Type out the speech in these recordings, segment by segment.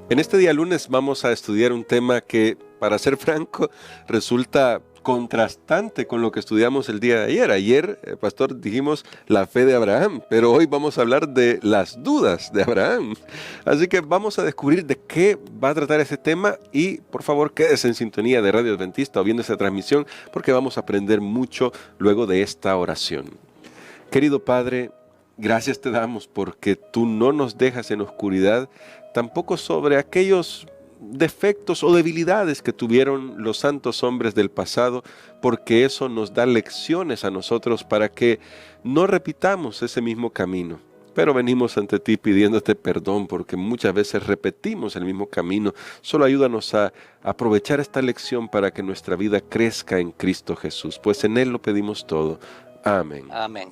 En este día lunes vamos a estudiar un tema que, para ser franco, resulta contrastante con lo que estudiamos el día de ayer. Ayer, pastor, dijimos la fe de Abraham, pero hoy vamos a hablar de las dudas de Abraham. Así que vamos a descubrir de qué va a tratar ese tema y, por favor, quédese en sintonía de Radio Adventista o viendo esta transmisión porque vamos a aprender mucho luego de esta oración. Querido Padre, gracias te damos porque tú no nos dejas en oscuridad, tampoco sobre aquellos defectos o debilidades que tuvieron los santos hombres del pasado, porque eso nos da lecciones a nosotros para que no repitamos ese mismo camino. Pero venimos ante ti pidiéndote perdón porque muchas veces repetimos el mismo camino. Solo ayúdanos a aprovechar esta lección para que nuestra vida crezca en Cristo Jesús, pues en Él lo pedimos todo. Amén. Amén.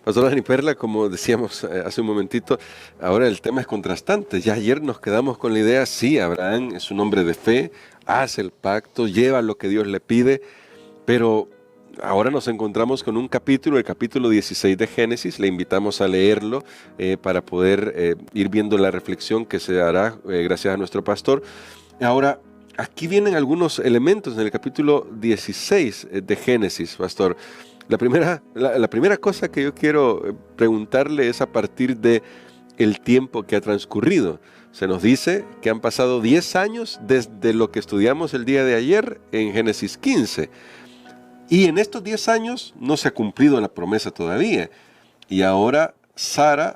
Pastor Dani Perla, como decíamos hace un momentito, ahora el tema es contrastante. Ya ayer nos quedamos con la idea, sí, Abraham es un hombre de fe, hace el pacto, lleva lo que Dios le pide, pero ahora nos encontramos con un capítulo, el capítulo 16 de Génesis. Le invitamos a leerlo para poder ir viendo la reflexión que se hará gracias a nuestro pastor. Ahora, aquí vienen algunos elementos en el capítulo 16 de Génesis, pastor. La primera cosa que yo quiero preguntarle es a partir de el tiempo que ha transcurrido. Se nos dice que han pasado 10 años desde lo que estudiamos el día de ayer en Génesis 15. Y en estos 10 años no se ha cumplido la promesa todavía. Y ahora Sarai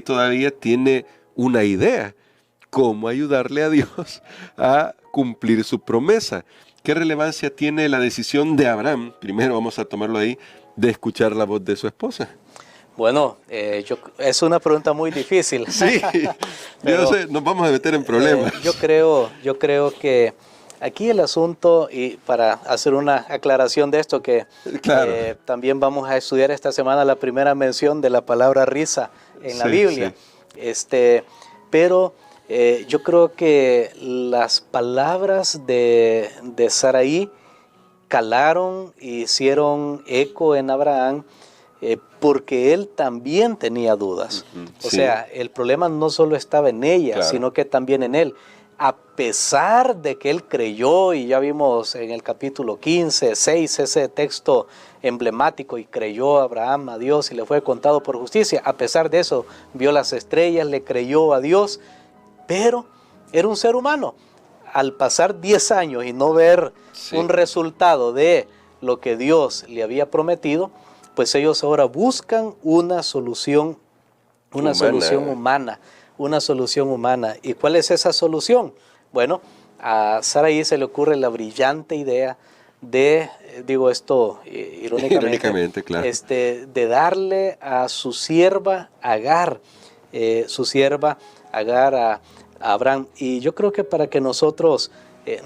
todavía tiene una idea, cómo ayudarle a Dios a cumplir su promesa. ¿Qué relevancia tiene la decisión de Abraham? Primero vamos a tomarlo ahí, de escuchar la voz de su esposa. Bueno, es una pregunta muy difícil. Sí, pero, yo sé, nos vamos a meter en problemas. Yo creo que aquí el asunto, y para hacer una aclaración de esto, que claro, también vamos a estudiar esta semana la primera mención de la palabra risa en la Biblia. Sí. Pero yo creo que las palabras de Sarai calaron y hicieron eco en Abraham porque él también tenía dudas. O sea, el problema no solo estaba en ella, claro, sino que también en él. A pesar de que él creyó, y ya vimos en el capítulo 15, 6, ese texto emblemático, y creyó Abraham a Dios y le fue contado por justicia, a pesar de eso, vio las estrellas, le creyó a Dios, pero era un ser humano. Al pasar 10 años y no ver un resultado de lo que Dios le había prometido, pues ellos ahora buscan una solución humana. ¿Y cuál es esa solución? Bueno, a Sarai se le ocurre la brillante idea de, digo esto irónicamente, claro, de darle a su sierva Agar, a Abraham. Y yo creo que para que nosotros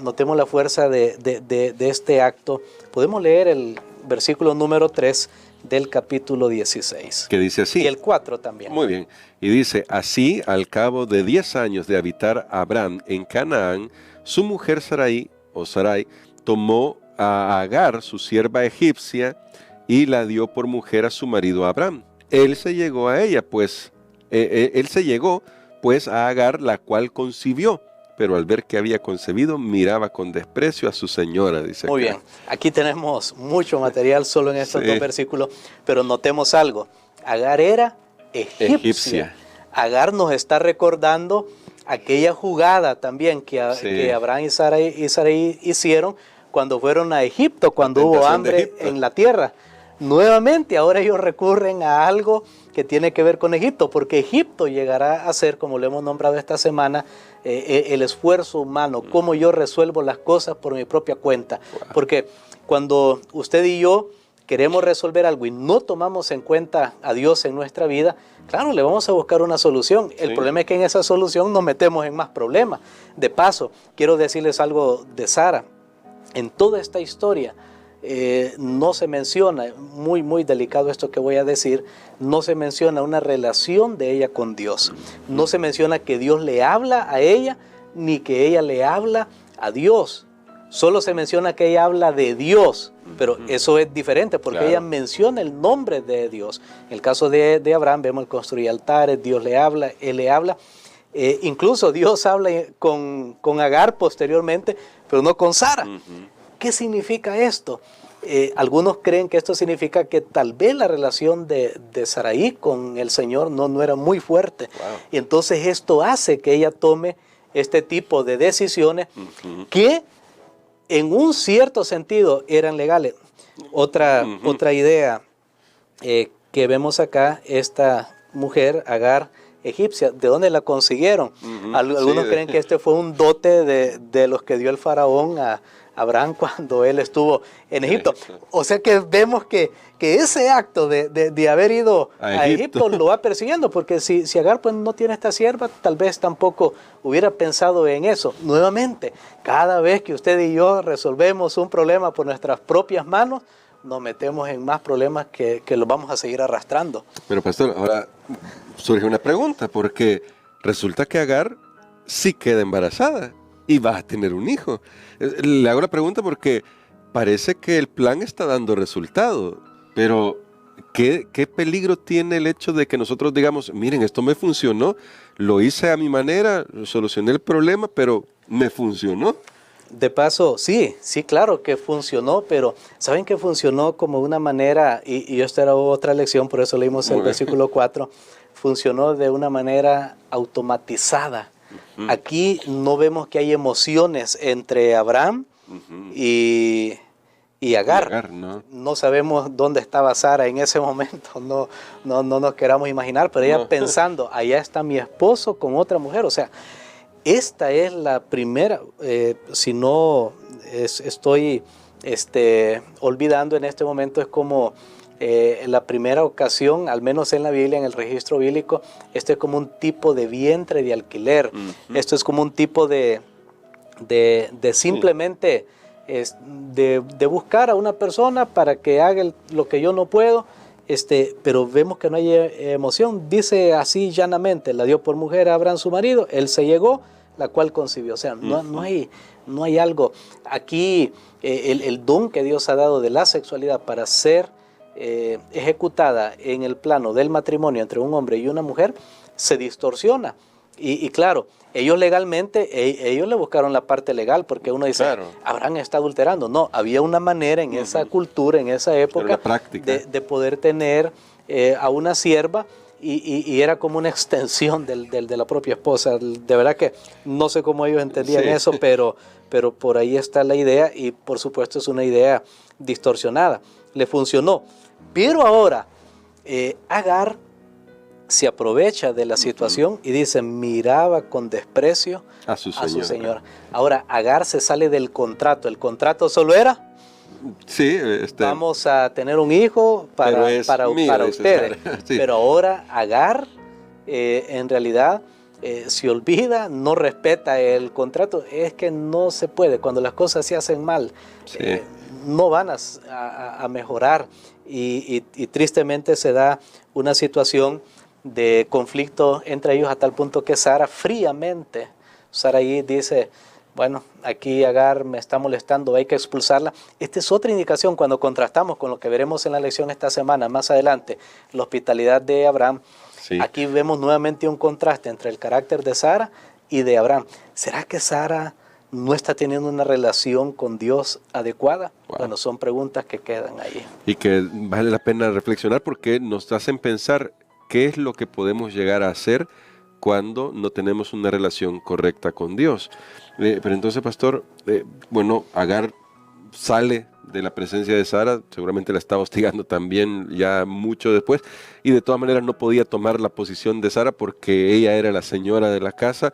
notemos la fuerza de este acto, podemos leer el versículo número 3 del capítulo 16. Que dice así. Y el 4 también. Muy bien. Y dice, así al cabo de 10 años de habitar Abraham en Canaán, su mujer Sarai tomó a Agar, su sierva egipcia, y la dio por mujer a su marido Abraham. Él se llegó a ella, pues a Agar, la cual concibió, pero al ver que había concebido, miraba con desprecio a su señora, dice. Muy bien, aquí tenemos mucho material solo en estos dos versículos, pero notemos algo. Agar era egipcia. Agar nos está recordando aquella jugada también que Abraham y Sarai hicieron cuando fueron a Egipto, cuando hubo hambre en la tierra. Nuevamente, ahora ellos recurren a algo que tiene que ver con Egipto, porque Egipto llegará a ser, como lo hemos nombrado esta semana, el esfuerzo humano, cómo yo resuelvo las cosas por mi propia cuenta. Porque cuando usted y yo queremos resolver algo y no tomamos en cuenta a Dios en nuestra vida, claro, le vamos a buscar una solución. El problema es que en esa solución nos metemos en más problemas. De paso, quiero decirles algo de Sara. En toda esta historia, no se menciona, muy delicado esto que voy a decir, no se menciona una relación de ella con Dios. No se menciona que Dios le habla a ella, ni que ella le habla a Dios. Solo se menciona que ella habla de Dios, pero eso es diferente porque ella menciona el nombre de Dios. En el caso de Abraham vemos que construye altares, Dios le habla, él le habla. Incluso Dios habla con Agar posteriormente, pero no con Sara. ¿Qué significa esto? Algunos creen que esto significa que tal vez la relación de Saraí con el Señor no era muy fuerte. Wow. Y entonces esto hace que ella tome este tipo de decisiones que en un cierto sentido eran legales. Otra idea que vemos acá, esta mujer, Agar, egipcia, ¿de dónde la consiguieron? Algunos creen que este fue un dote de los que dio el faraón a Abraham cuando él estuvo en Egipto. O sea que vemos que ese acto de haber ido a Egipto lo va persiguiendo, porque si Agar pues no tiene esta sierva, tal vez tampoco hubiera pensado en eso. Nuevamente, cada vez que usted y yo resolvemos un problema por nuestras propias manos, nos metemos en más problemas que los vamos a seguir arrastrando. Pero pastor, ahora surge una pregunta, porque resulta que Agar sí queda embarazada y va a tener un hijo. Le hago la pregunta porque parece que el plan está dando resultado, pero ¿qué peligro tiene el hecho de que nosotros digamos, miren, esto me funcionó, lo hice a mi manera, solucioné el problema, pero me funcionó? De paso, sí, claro que funcionó, pero ¿saben que funcionó como una manera? Y esta era otra lección, por eso leímos el versículo 4, funcionó de una manera automatizada. Aquí no vemos que hay emociones entre Abraham y Agar. No sabemos dónde estaba Sara en ese momento, no nos queramos imaginar, pero ella pensando, allá está mi esposo con otra mujer, o sea, esta es la primera, si no estoy olvidando en este momento, es como la primera ocasión, al menos en la Biblia, en el registro bíblico, esto es como un tipo de vientre de alquiler. Esto es como un tipo de simplemente de buscar a una persona para que haga lo que yo no puedo, pero vemos que no hay emoción. Dice así llanamente, la dio por mujer a Abraham su marido, él se llegó, la cual concibió. O sea, no hay algo. Aquí el don que Dios ha dado de la sexualidad para ser ejecutada en el plano del matrimonio entre un hombre y una mujer se distorsiona. Y claro, ellos legalmente, ellos le buscaron la parte legal, porque uno dice, claro, Abraham está adulterando. No, había una manera en esa cultura, en esa época, de poder tener a una sierva, y era como una extensión de la propia esposa. De verdad que no sé cómo ellos entendían eso, pero por ahí está la idea, y por supuesto es una idea distorsionada. Le funcionó. Pero ahora, Agar se aprovecha de la situación y dice, miraba con desprecio a su señora. Ahora, Agar se sale del contrato. El contrato solo era, vamos a tener un hijo para ustedes. Sí. Pero ahora Agar, en realidad, se olvida, no respeta el contrato. Es que no se puede. Cuando las cosas se hacen mal, no van a mejorar. Y tristemente se da una situación de conflicto entre ellos, a tal punto que Sara fríamente, Saraí dice, bueno, aquí Agar me está molestando, hay que expulsarla. Esta es otra indicación cuando contrastamos con lo que veremos en la lección esta semana, más adelante, la hospitalidad de Abraham. Sí. Aquí vemos nuevamente un contraste entre el carácter de Sara y de Abraham. ¿Será que Sara no está teniendo una relación con Dios adecuada? Wow. Bueno, son preguntas que quedan ahí. Y que vale la pena reflexionar, porque nos hacen pensar qué es lo que podemos llegar a hacer cuando no tenemos una relación correcta con Dios. Pero entonces, pastor, bueno, Agar sale de la presencia de Sara, seguramente la estaba hostigando también ya mucho después, y de todas maneras no podía tomar la posición de Sara porque ella era la señora de la casa.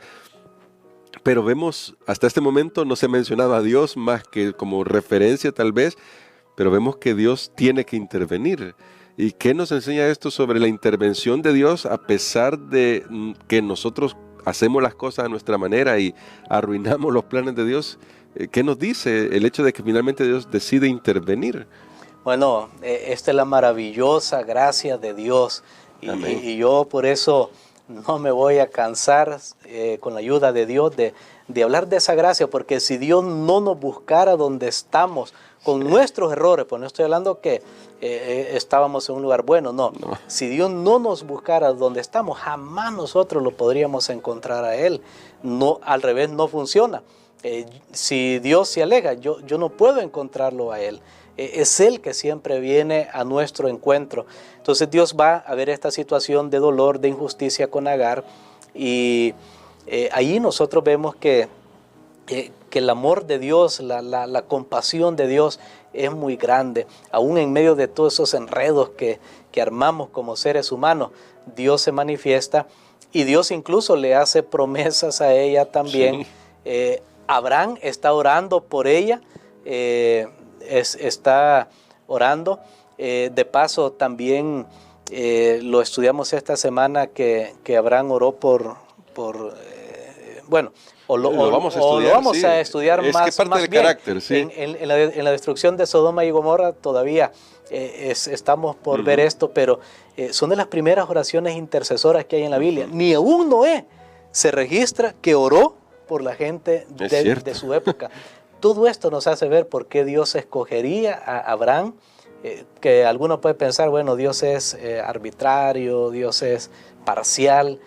Pero vemos, hasta este momento no se mencionaba a Dios más que como referencia tal vez, pero vemos que Dios tiene que intervenir. ¿Y qué nos enseña esto sobre la intervención de Dios a pesar de que nosotros hacemos las cosas a nuestra manera y arruinamos los planes de Dios? ¿Qué nos dice el hecho de que finalmente Dios decide intervenir? Bueno, esta es la maravillosa gracia de Dios. Y yo por eso no me voy a cansar con la ayuda de Dios de hablar de esa gracia, porque si Dios no nos buscara donde estamos con nuestros errores, pues no estoy hablando que estábamos en un lugar bueno, no. Si Dios no nos buscara donde estamos, jamás nosotros lo podríamos encontrar a Él. No, al revés, no funciona. Si Dios se alega, yo no puedo encontrarlo a Él. Es Él que siempre viene a nuestro encuentro. Entonces Dios va a ver esta situación de dolor, de injusticia con Agar, y ahí nosotros vemos que el amor de Dios, la compasión de Dios es muy grande. Aún en medio de todos esos enredos que armamos como seres humanos, Dios se manifiesta y Dios incluso le hace promesas a ella también. Sí. Abraham está orando por ella, está orando. De paso también lo estudiamos esta semana que Abraham oró bueno, lo vamos a estudiar es más, que parte más del bien. Carácter, sí. En la destrucción de Sodoma y Gomorra todavía estamos por ver esto, pero son de las primeras oraciones intercesoras que hay en la Biblia. Ni aún Noé se registra que oró por la gente de su época. Todo esto nos hace ver por qué Dios escogería a Abraham, que alguno puede pensar, bueno, Dios es arbitrario, Dios es parcial,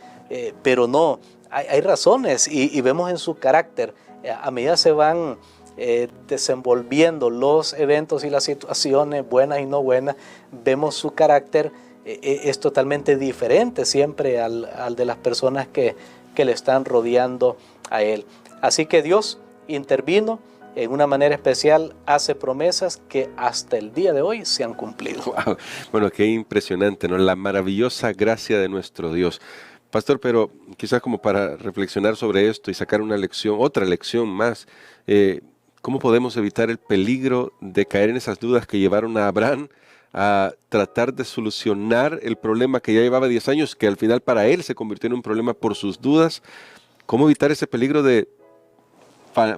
pero no. Hay razones y vemos en su carácter, a medida se van desenvolviendo los eventos y las situaciones buenas y no buenas, vemos su carácter es totalmente diferente siempre al de las personas que le están rodeando a él. Así que Dios intervino en una manera especial, hace promesas que hasta el día de hoy se han cumplido. Wow. Bueno, qué impresionante, ¿no? La maravillosa gracia de nuestro Dios. Pastor, pero quizás como para reflexionar sobre esto y sacar una lección, otra lección más, ¿cómo podemos evitar el peligro de caer en esas dudas que llevaron a Abraham a tratar de solucionar el problema que ya llevaba 10 años, que al final para él se convirtió en un problema por sus dudas? ¿Cómo evitar ese peligro de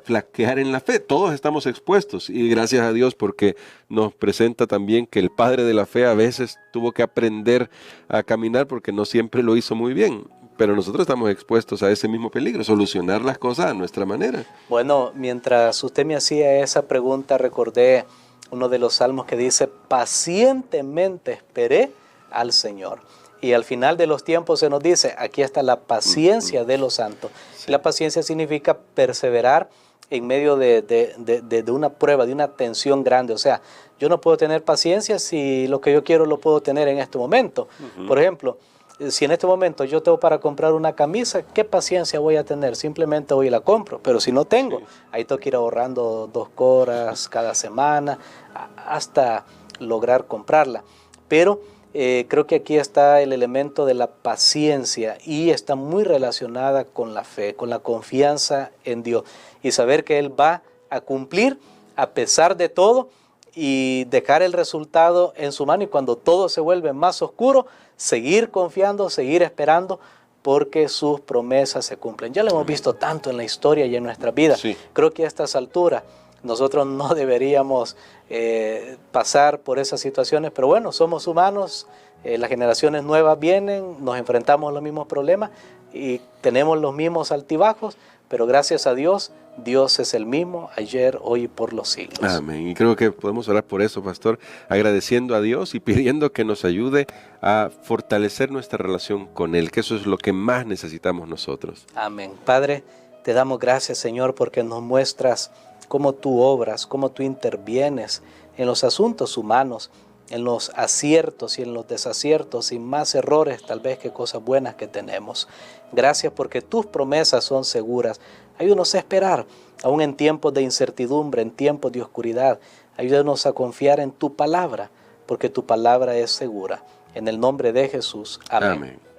flaquear en la fe? Todos estamos expuestos y gracias a Dios porque nos presenta también que el padre de la fe a veces tuvo que aprender a caminar porque no siempre lo hizo muy bien, pero nosotros estamos expuestos a ese mismo peligro, solucionar las cosas a nuestra manera. Bueno, mientras usted me hacía esa pregunta, recordé uno de los salmos que dice: pacientemente esperé al Señor. Y al final de los tiempos se nos dice, aquí está la paciencia de los santos. Sí. La paciencia significa perseverar en medio de una prueba, de una tensión grande. O sea, yo no puedo tener paciencia si lo que yo quiero lo puedo tener en este momento. Por ejemplo, si en este momento yo tengo para comprar una camisa, ¿qué paciencia voy a tener? Simplemente voy y la compro. Pero si no tengo, ahí tengo que ir ahorrando 2 horas cada semana hasta lograr comprarla. Pero creo que aquí está el elemento de la paciencia y está muy relacionada con la fe, con la confianza en Dios y saber que Él va a cumplir a pesar de todo y dejar el resultado en su mano, y cuando todo se vuelve más oscuro, seguir confiando, seguir esperando, porque sus promesas se cumplen. Ya lo hemos visto tanto en la historia y en nuestra vida. Sí. Creo que a estas alturas nosotros no deberíamos pasar por esas situaciones, pero bueno, somos humanos, las generaciones nuevas vienen, nos enfrentamos a los mismos problemas y tenemos los mismos altibajos, pero gracias a Dios, Dios es el mismo ayer, hoy y por los siglos. Amén. Y creo que podemos orar por eso, pastor, agradeciendo a Dios y pidiendo que nos ayude a fortalecer nuestra relación con Él, que eso es lo que más necesitamos nosotros. Amén. Padre, te damos gracias, Señor, porque nos muestras cómo tú obras, cómo tú intervienes en los asuntos humanos, en los aciertos y en los desaciertos y más errores tal vez que cosas buenas que tenemos. Gracias porque tus promesas son seguras. Ayúdanos a esperar, aún en tiempos de incertidumbre, en tiempos de oscuridad. Ayúdanos a confiar en tu palabra, porque tu palabra es segura. En el nombre de Jesús. Amén. Amén.